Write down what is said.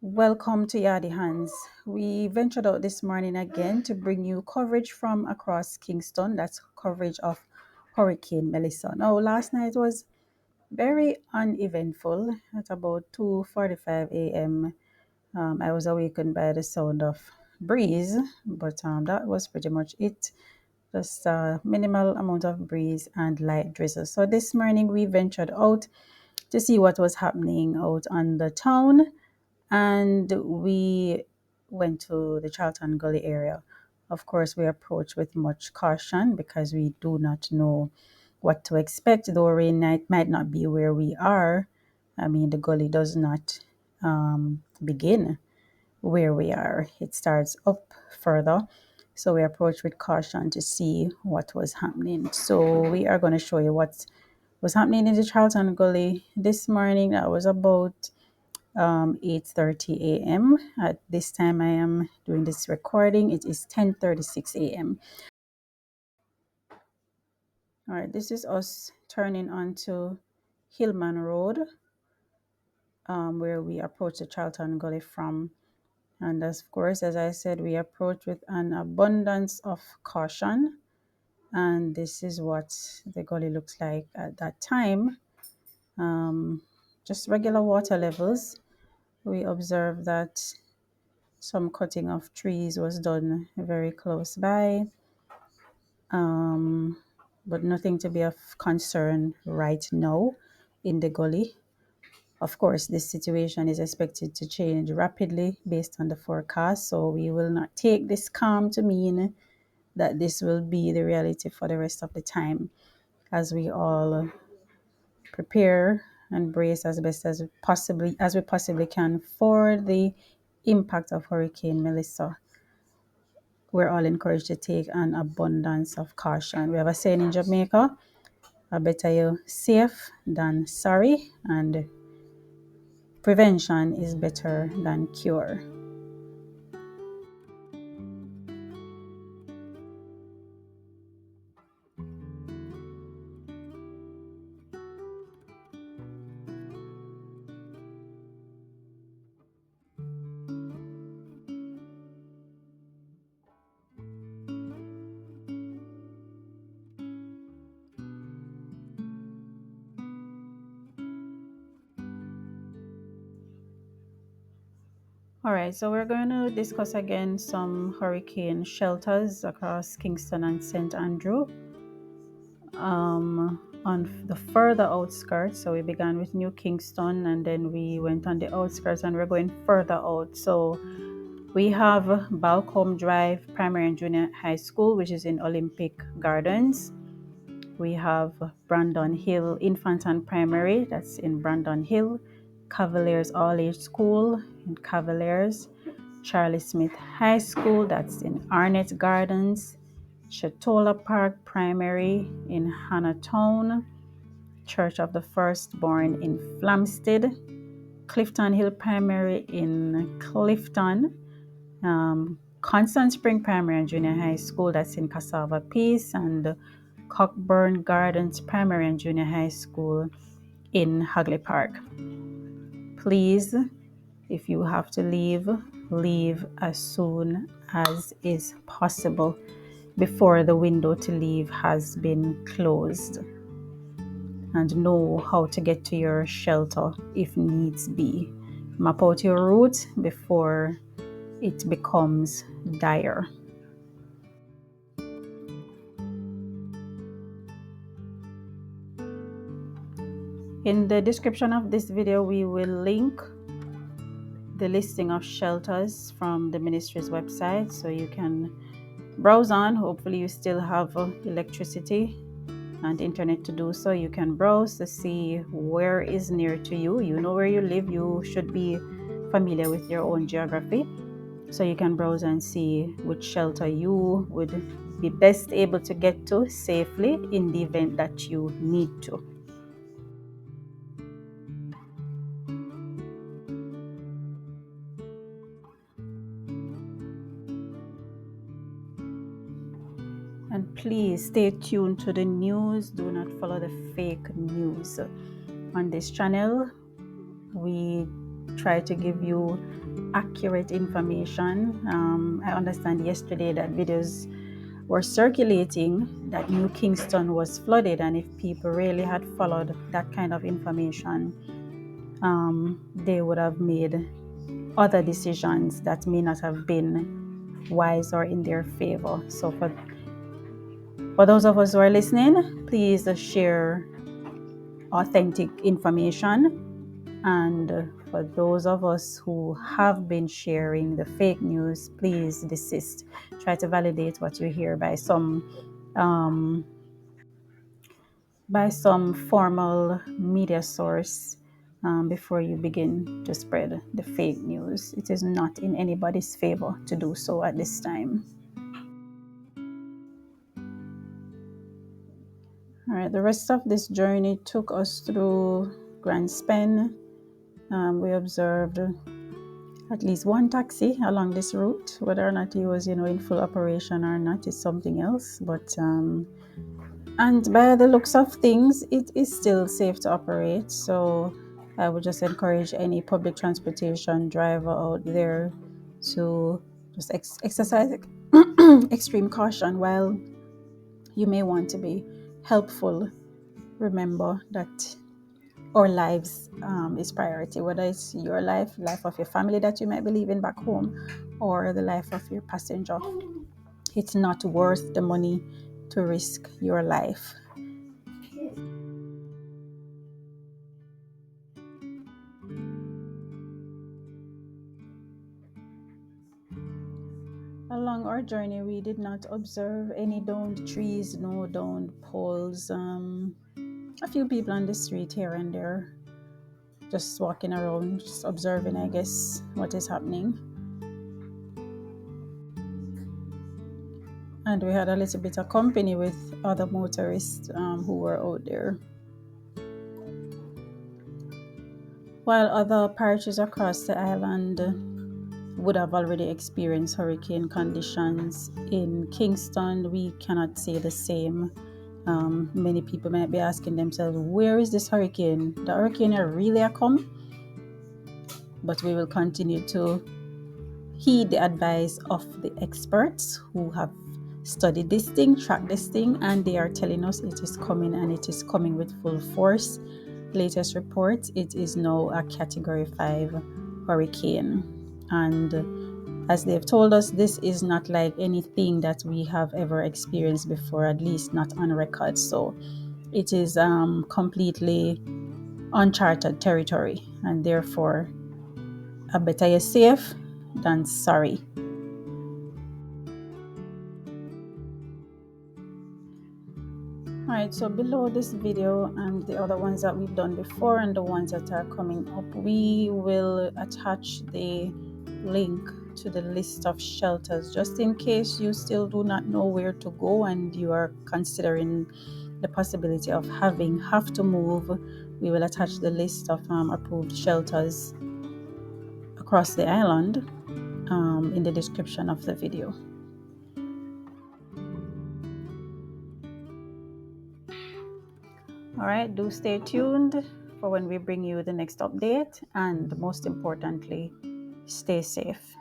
Welcome to Yaadie Hands. We ventured out this morning again to bring you coverage from across Kingston. That's coverage of Hurricane Melissa. Now, last night was very uneventful. At about 2:45 a.m., I was awakened by the sound of breeze, but that was pretty much it. Just a minimal amount of breeze and light drizzle. So this morning we ventured out to see what was happening out on the town, and we went to the Charlton Gully area. Of course, we approached with much caution because we do not know what to expect. Though rain might not be where we are. I mean, the gully does not begin where we are. It starts up further. So we approached with caution to see what was happening. So we are going to show you what was happening in the Charlton Gully this morning. That was about 8:30 a.m. At this time I am doing this recording, it is 10:36 a.m. All right, this is us turning onto Hillman Road, where we approach the Charlton Gully from. And of course, as I said, we approach with an abundance of caution. And this is what the gully looks like at that time. Just regular water levels. We observe that some cutting of trees was done very close by, but nothing to be of concern right now in the gully. Of course, this situation is expected to change rapidly based on the forecast, so we will not take this calm to mean that this will be the reality for the rest of the time, as we all prepare and brace as best as we possibly can for the impact of Hurricane Melissa. We're all encouraged to take an abundance of caution. We have a saying in Jamaica: "I better you safe than sorry," and prevention is better than cure. All right, so we're going to discuss again some hurricane shelters across Kingston and St. Andrew. On the further outskirts, so we began with New Kingston and then we went on the outskirts and we're going further out. So we have Balcombe Drive Primary and Junior High School, which is in Olympic Gardens. We have Brandon Hill Infant and Primary, that's in Brandon Hill. Cavaliers All Age School in Cavaliers. Charlie Smith High School, that's in Arnett Gardens. Chatola Park Primary in Hannatown. Church of the Firstborn in Flamstead. Clifton Hill Primary in Clifton. Constant Spring Primary and Junior High School, that's in Cassava Peace, and Cockburn Gardens Primary and Junior High School in Hagley Park. Please, if you have to leave as soon as is possible before the window to leave has been closed, and know how to get to your shelter if needs be. Map out your route before it becomes dire. In the description of this video, we will link the listing of shelters from the ministry's website, so you can browse on. Hopefully you still have electricity and internet to do so. You can browse to see where is near to you. You know where you live, you should be familiar with your own geography, so you can browse and see which shelter you would be best able to get to safely in the event that you need to. And please stay tuned to the news. Do not follow the fake news. On this channel, we try to give you accurate information. I understand yesterday that videos were circulating that New Kingston was flooded, and if people really had followed that kind of information, they would have made other decisions that may not have been wise or in their favor. So for those of us who are listening, please share authentic information. And for those of us who have been sharing the fake news, please desist. Try to validate what you hear by some formal media source before you begin to spread the fake news. It is not in anybody's favor to do so at this time. All right, the rest of this journey took us through Grand Spen. We observed at least one taxi along this route. Whether or not he was, in full operation or not is something else. But and by the looks of things, it is still safe to operate. So I would just encourage any public transportation driver out there to just exercise extreme caution. While you may want to be helpful, remember that our lives is priority, whether it's your life of your family that you might be leaving back home, or the life of your passenger. It's not worth the money to risk your life. Along our journey, we did not observe any downed trees, no downed poles. A few people on the street here and there, just walking around, just observing, I guess, what is happening. And we had a little bit of company with other motorists who were out there. While other parishes across the island would have already experienced hurricane conditions, in Kingston, we cannot say the same. Many people might be asking themselves, where is this hurricane? The hurricane really a come? But we will continue to heed the advice of the experts who have studied this thing, tracked this thing, and they are telling us it is coming, and it is coming with full force. Latest reports, it is now a Category 5 hurricane. And as they've told us, this is not like anything that we have ever experienced before, at least not on record. So it is completely uncharted territory, and therefore, a better you're safe than sorry. Alright, so below this video and the other ones that we've done before and the ones that are coming up, we will attach the link to the list of shelters, just in case you still do not know where to go and you are considering the possibility of have to move. We will attach the list of approved shelters across the island in the description of the video. All right, do stay tuned for when we bring you the next update, and most importantly, stay safe.